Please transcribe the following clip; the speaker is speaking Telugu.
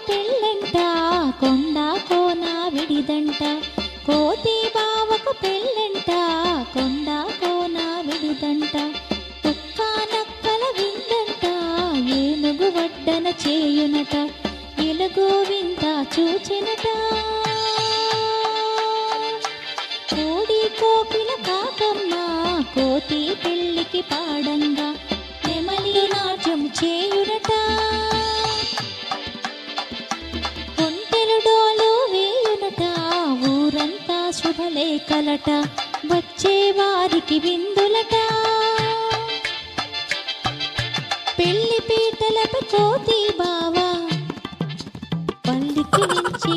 పెళ్ళంట కొండ కోన విడిదంట కోతి బావకు పెళ్ళంట కొండ కోన విడిదంట కుక్క నక్కల విందంట ఏనుగు వడ్డన చేయునట ఎలుగు వింత చూచినట కోడి కోకిల కాకమ్మ కోతి పెళ్ళికి పాడంగా నెమలి నాట్యం చేయునట ఒంటెలు డోలు వేయునట ఊరంతా శుభలేఖలట వచ్చే వారికి విందులట పెళ్లి పీటలపై కోతి బావ పల్లికి మించి